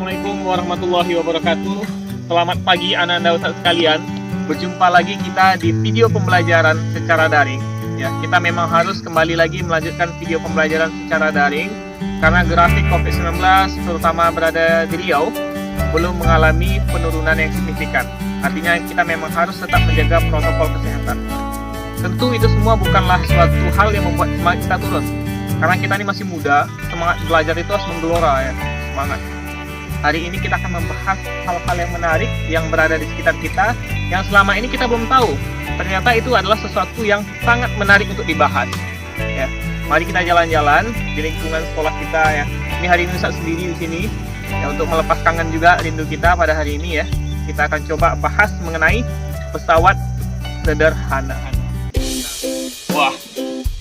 Assalamualaikum warahmatullahi wabarakatuh. Selamat pagi Ananda Ustaz sekalian. Berjumpa lagi kita di video pembelajaran secara daring. Ya, kita memang harus kembali lagi melanjutkan video pembelajaran secara daring karena grafik COVID-19 terutama berada di Riau belum mengalami penurunan yang signifikan. Artinya kita memang harus tetap menjaga protokol kesehatan. Tentu itu semua bukanlah suatu hal yang membuat semangat kita turun. Karena kita ini masih muda, semangat belajar itu harus menggelora ya, semangat. Hari ini kita akan membahas hal-hal yang menarik yang berada di sekitar kita, yang selama ini kita belum tahu. Ternyata itu adalah sesuatu yang sangat menarik untuk dibahas. Ya, mari kita jalan-jalan di lingkungan sekolah kita ya. Ini hari ini Ustaz sendiri di sini, ya, untuk melepas kangen juga rindu kita pada hari ini ya. Kita akan coba bahas mengenai pesawat sederhana. Wah,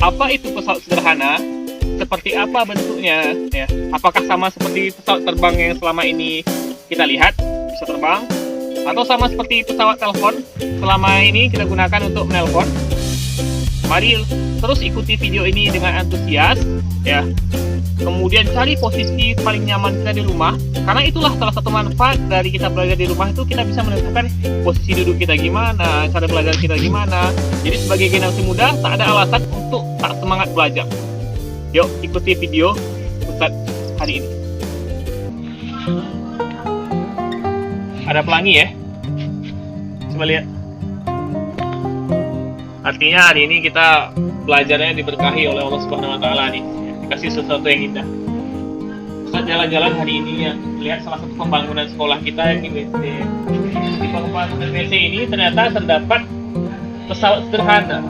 apa itu pesawat sederhana? Seperti apa bentuknya? Ya, apakah sama seperti pesawat terbang yang selama ini kita lihat bisa terbang? Atau sama seperti pesawat telepon selama ini kita gunakan untuk menelpon? Mari terus ikuti video ini dengan antusias, ya. Kemudian cari posisi paling nyaman kita di rumah, karena itulah salah satu manfaat dari kita belajar di rumah itu kita bisa menentukan posisi duduk kita gimana, cara belajar kita gimana. Jadi sebagai generasi muda tak ada alasan untuk tak semangat belajar. Yuk ikuti video Ustaz hari ini. Ada pelangi ya, coba lihat. Artinya hari ini kita belajarnya diberkahi oleh Allah Subhanahu Wa Taala nih. Kasih sesuatu yang indah. Ustaz jalan-jalan hari ini ya, lihat salah satu pembangunan sekolah kita yang di WC. Di pembangunan WC ini ternyata terdapat pesawat sederhana.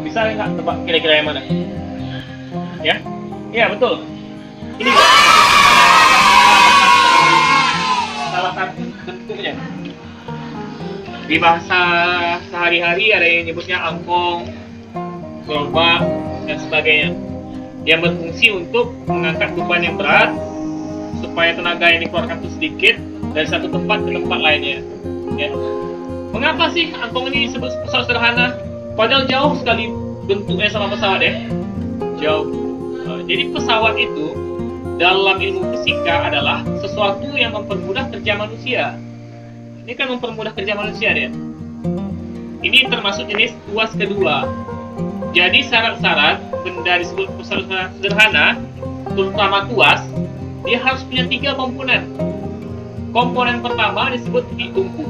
Bisa nggak tebak kira-kira yang mana? Ya, iya betul. Ini salah satu bentuknya. Di bahasa sehari-hari ada yang nyebutnya angkong, gerobak, dan sebagainya, yang berfungsi untuk mengangkat beban yang berat supaya tenaga yang dikeluarkan itu sedikit dari satu tempat ke tempat lainnya. Ya. Mengapa sih angkong ini disebut pesawat sederhana? Padahal jauh sekali bentuknya sama pesawat ya. Jauh. Jadi pesawat itu dalam ilmu fisika adalah sesuatu yang mempermudah kerja manusia. Ini kan mempermudah kerja manusia ya. Ini termasuk jenis tuas kedua. Jadi syarat-syarat benda disebut pesawat sederhana, terutama tuas, dia harus punya 3 komponen. Komponen pertama disebut titik tumpu.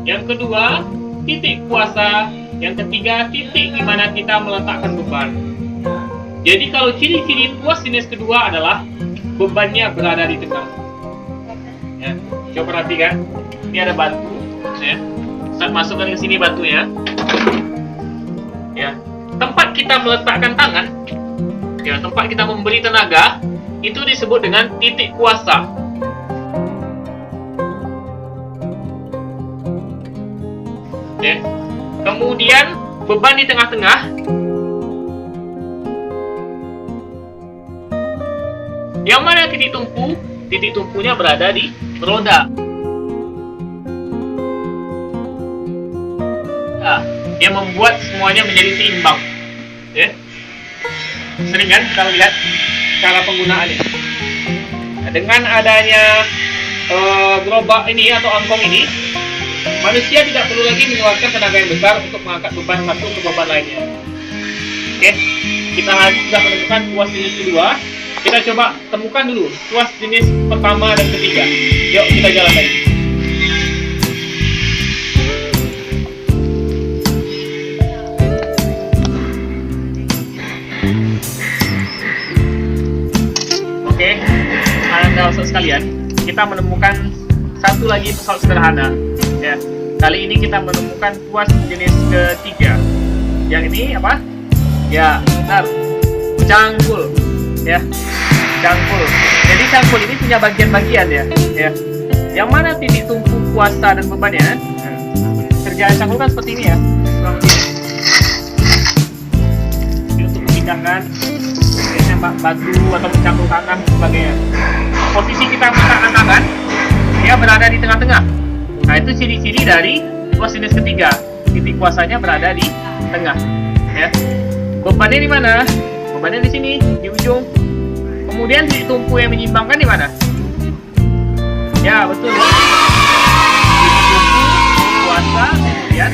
Yang kedua, titik kuasa. Yang ketiga, titik di mana kita meletakkan beban. Jadi kalau ciri-ciri tuas jenis kedua adalah bebannya berada di tengah. Ya, coba perhatikan. Ini ada batu. Ya. Saat masukkan ke sini batunya. Ya. Tempat kita meletakkan tangan, ya, tempat kita memberi tenaga, itu disebut dengan titik kuasa. Ya. Kemudian beban di tengah-tengah. Yang mana titik tumpu? Titik tumpunya berada di roda. Nah, yang membuat semuanya menjadi seimbang. Ya. Sering kan kita lihat cara penggunaannya. Nah, dengan adanya gerobak ini atau angkong ini, manusia tidak perlu lagi mengeluarkan tenaga yang besar untuk mengangkat beban satu ke beban lainnya. Oke, kita sudah menemukan tuas jenis kedua. Kita coba temukan dulu tuas jenis pertama dan ketiga. Yuk kita jalan lagi. Oke, Anda Ustaz sekalian, kita menemukan satu lagi pesawat sederhana. Ya, kali ini kita menemukan tuas jenis ketiga. Yang ini apa? Ya, benar. Cangkul. Ya, cangkul. Jadi cangkul ini punya bagian-bagian ya. Ya. Yang mana titik tumpu kuasa dan bebannya? Nah, kerjaan cangkul kan seperti ini ya. Ini untuk memindahkan batu atau mencangkul tanah dan sebagainya. Posisi kita meletakkan tangan, dia berada di tengah-tengah. Nah, itu ciri-ciri dari tuas jenis ketiga. Titik kuasanya berada di tengah. Ya. Bebannya di mana? Bebannya di sini, di ujung. Kemudian titik tumpu yang menyimbangkan di mana? Ya, betul. Kuasa, kemudian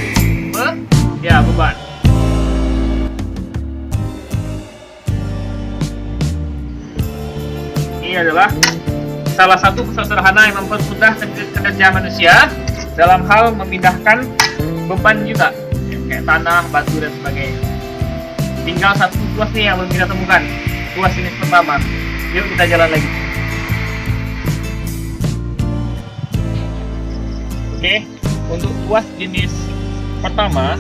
beban. Ini adalah salah satu pusat sederhana yang mempermudah kerja manusia dalam hal memindahkan beban juga, kayak tanah, batu dan sebagainya. Tinggal satu tuas nih yang belum kita temukan, tuas jenis pertama. Yuk kita jalan lagi. Oke, untuk tuas jenis pertama,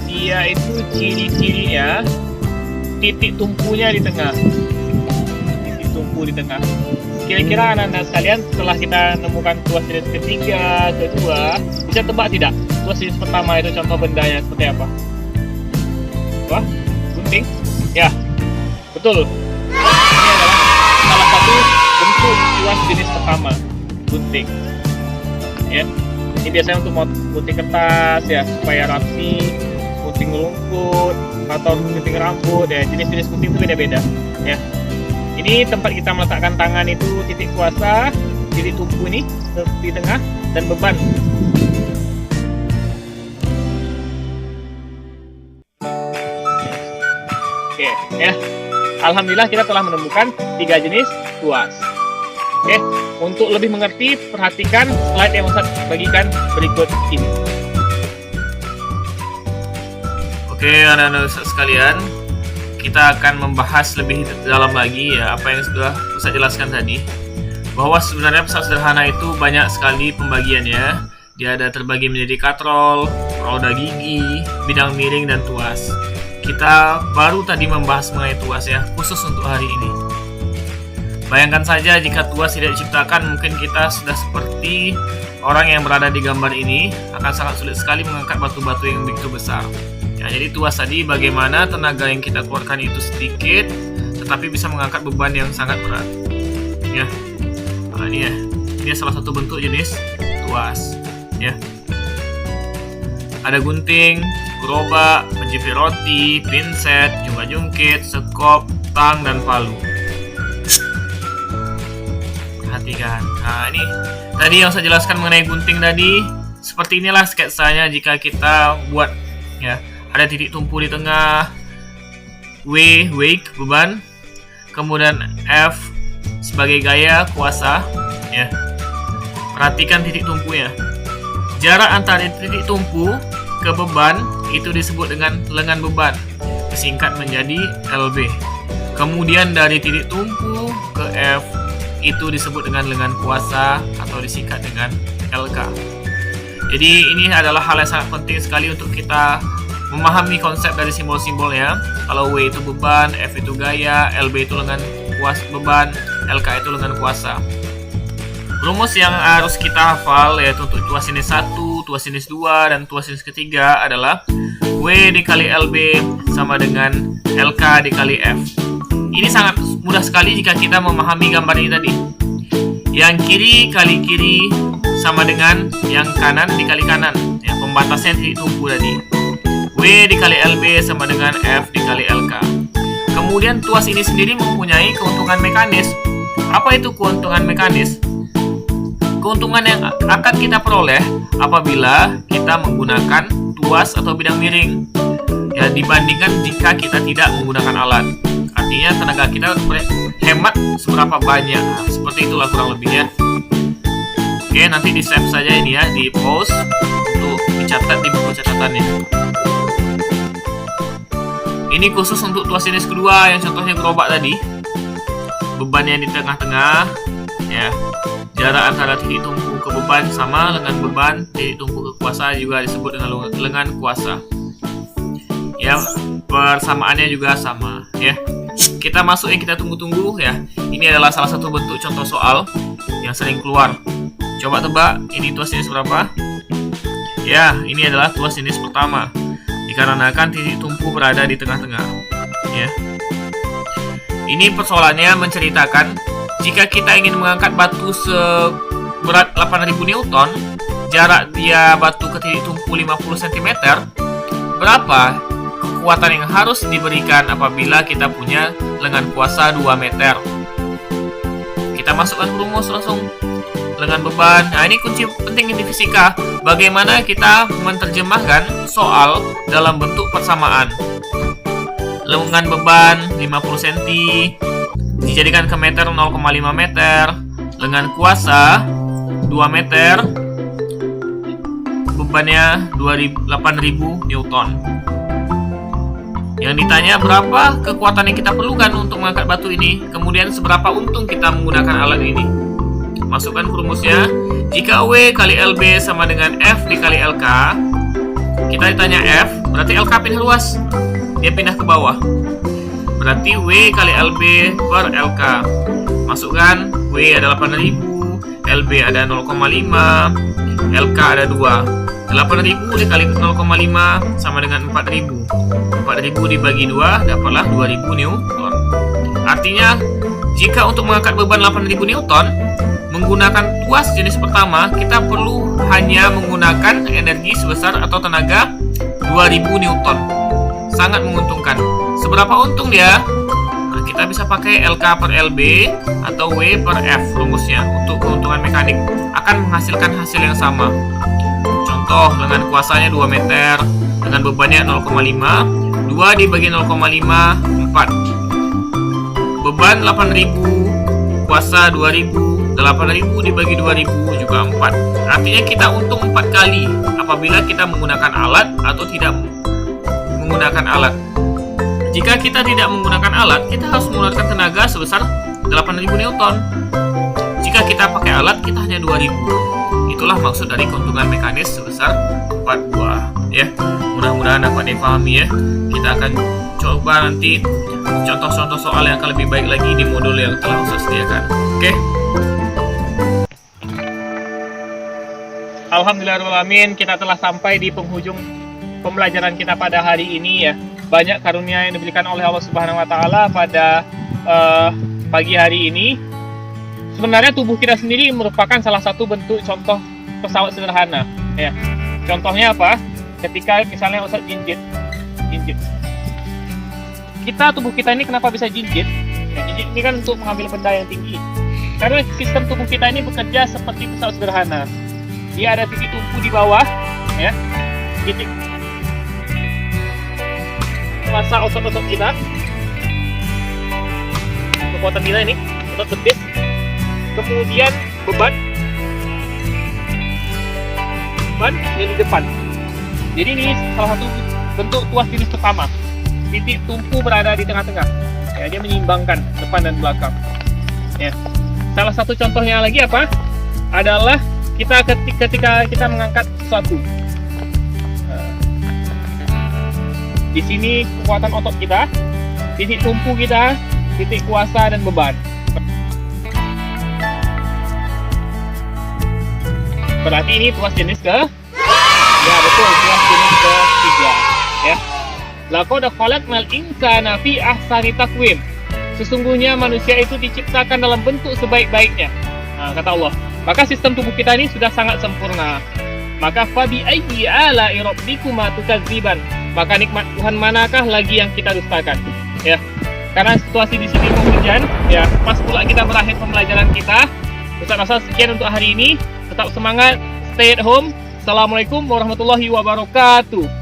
dia itu ciri-cirinya titik tumpunya di tengah. Titik tumpu di tengah. Kira-kira anak-anak sekalian, setelah kita menemukan tuas jenis ketiga, kedua, bisa tebak tidak? Tuas jenis pertama itu contoh bendanya seperti apa? Wah, gunting? Ya, betul. Ini adalah salah satu bentuk tuas jenis pertama, gunting. Ya, ini biasanya untuk gunting kertas ya, supaya rapi, gunting rumput atau gunting rambut ya. Jenis-jenis gunting itu beda-beda ya. Ini tempat kita meletakkan tangan itu titik kuasa, titik tumpu ini di tengah, dan beban. Oke ya, alhamdulillah kita telah menemukan 3 jenis tuas. Oke, untuk lebih mengerti, perhatikan slide yang Ustaz bagikan berikut ini. Oke, anak-anak Ustaz sekalian, kita akan membahas lebih dalam lagi ya apa yang sudah Ustaz jelaskan tadi, bahwa sebenarnya pesawat sederhana itu banyak sekali pembagiannya. Dia ada terbagi menjadi katrol, roda gigi, bidang miring, dan tuas. Kita baru tadi membahas mengenai tuas ya, khusus untuk hari ini. Bayangkan saja jika tuas tidak diciptakan, mungkin kita sudah seperti orang yang berada di gambar ini, akan sangat sulit sekali mengangkat batu-batu yang begitu besar. Ya, jadi tuas tadi bagaimana tenaga yang kita keluarkan itu sedikit, tetapi bisa mengangkat beban yang sangat berat. Ya, nah, ini salah satu bentuk jenis tuas. Ya, ada gunting, gerobak, penjepit roti, pinset, jungkit, sekop, tang, dan palu. Perhatikan. Nah, ini tadi yang saya jelaskan mengenai gunting tadi. Seperti inilah sketsanya jika kita buat ya. Ada titik tumpu di tengah, weight, beban, kemudian F sebagai gaya, kuasa ya. Perhatikan titik tumpunya. Jarak antara titik tumpu ke beban itu disebut dengan lengan beban, disingkat menjadi LB. Kemudian dari titik tumpu ke F itu disebut dengan lengan kuasa atau disingkat dengan LK. Jadi ini adalah hal yang sangat penting sekali untuk kita memahami konsep dari simbol-simbol ya. Kalau W itu beban, F itu gaya, LB itu lengan kuasa beban, LK itu lengan kuasa. Rumus yang harus kita hafal yaitu untuk tuas jenis 1, tuas jenis 2, dan tuas jenis ketiga adalah W dikali LB sama dengan LK dikali F. Ini sangat mudah sekali jika kita memahami gambar ini tadi. Yang kiri kali kiri sama dengan yang kanan dikali kanan. Ya, pembatasnya titik tumpu tadi. W dikali LB sama dengan F dikali LK. Kemudian tuas ini sendiri mempunyai keuntungan mekanis. Apa itu keuntungan mekanis? Keuntungan yang akan kita peroleh apabila kita menggunakan tuas atau bidang miring ya, dibandingkan jika kita tidak menggunakan alat. Artinya tenaga kita hemat seberapa banyak. Nah, seperti itulah kurang lebih ya. Oke, nanti di save saja ini ya, di pause untuk dicatat di buku catatannya. Ini khusus untuk tuas jenis kedua yang contohnya gerobak tadi. Bebannya di tengah-tengah ya. Jarak antara titik tumpu ke beban sama lengan beban, titik tumpu ke kuasa juga disebut dengan lengan kuasa. Ya, persamaannya juga sama ya. Kita masuk yang kita tunggu-tunggu ya. Ini adalah salah satu bentuk contoh soal yang sering keluar. Coba tebak, ini tuas jenis berapa? Ya, ini adalah tuas jenis pertama. Dikarenakan titik tumpu berada di tengah-tengah. Ya. Ini persoalannya menceritakan jika kita ingin mengangkat batu seberat 8000 Newton, jarak dia batu ke titik tumpu 50 cm, berapa kekuatan yang harus diberikan apabila kita punya lengan kuasa 2 meter? Kita masukkan rumus langsung. lengan beban. Nah, ini kunci penting di fisika. Bagaimana kita menerjemahkan soal dalam bentuk persamaan. Lengan beban 50 cm dijadikan ke meter 0,5 meter. Lengan kuasa 2 meter. Bebannya 8.000 Newton. Yang ditanya berapa kekuatan yang kita perlukan untuk mengangkat batu ini, kemudian seberapa untung kita menggunakan alat ini. Masukkan rumusnya. Jika W kali LB sama dengan F dikali LK, kita ditanya F, berarti LK pindah luas, dia pindah ke bawah. Berarti W kali LB per LK. Masukkan, W ada 8.000, LB ada 0,5, LK ada 2. 8.000 dikali 0,5 sama dengan 4.000. 4.000 dibagi 2 dapatlah 2.000 Newton. Artinya, jika untuk mengangkat beban 8.000 Newton menggunakan tuas jenis pertama, kita perlu hanya menggunakan energi sebesar atau tenaga 2.000 Newton. Sangat menguntungkan. Seberapa untung dia? Nah, kita bisa pakai LK per LB atau W per F rumusnya untuk keuntungan mekanik. Akan menghasilkan hasil yang sama. Contoh, lengan kuasanya 2 meter, dengan bebannya 0,5, 2 dibagi 0,5, 4. Beban 8.000, kuasa 2.000, 8.000 dibagi 2.000 juga 4. Artinya kita untung 4 kali apabila kita menggunakan alat atau tidak menggunakan alat. Jika kita tidak menggunakan alat, kita harus menggunakan tenaga sebesar 8.000 Newton. Jika kita pakai alat, kita hanya 2.000. Itulah maksud dari keuntungan mekanis sebesar 4 buah, ya. Mudah-mudahan dapat dipahami, ya. Kita akan coba nanti contoh-contoh soal yang akan lebih baik lagi di modul yang telah Ustaz sediakan. Oke. Alhamdulillahirrahmanirrahim, kita telah sampai di penghujung pembelajaran kita pada hari ini, ya. Banyak karunia yang diberikan oleh Allah Subhanahu wa taala pada pagi hari ini. Sebenarnya tubuh kita sendiri merupakan salah satu bentuk contoh pesawat sederhana, ya. Contohnya apa? Ketika misalnya Ustaz jinjit. Tubuh kita ini kenapa bisa jinjit? Ya, jinjit ini kan untuk mengambil benda yang tinggi. Karena sistem tubuh kita ini bekerja seperti pesawat sederhana. Dia ada titik tumpu di bawah, ya. Titik kuasa otot-otot kita. Kekuatan kita ini, otot betis. Kemudian beban yang di depan. Jadi ini salah satu bentuk tuas jenis pertama. Titik tumpu berada di tengah-tengah. Ya, dia menyeimbangkan depan dan belakang. Ya. Salah satu contohnya lagi apa? Adalah kita ketika kita mengangkat sesuatu. Di sini kekuatan otot kita, titik tumpu kita, titik kuasa dan beban. Berarti ini tuas jenis ke? Ya, betul, tuas jenis ketiga, ya. Laqad khalaqnal insana fi ahsani taqwim. Sesungguhnya manusia itu diciptakan dalam bentuk sebaik-baiknya. Nah, kata Allah. Maka sistem tubuh kita ini sudah sangat sempurna. Maka fabi ayyi ala'i rabbikuma tukadziban. Maka nikmat Tuhan manakah lagi yang kita dustakan? Ya. Karena situasi di sini mau hujan, ya, pas pula kita berakhir pembelajaran kita. Ustaz sekian untuk hari ini. Tetap semangat, stay at home. Assalamualaikum warahmatullahi wabarakatuh.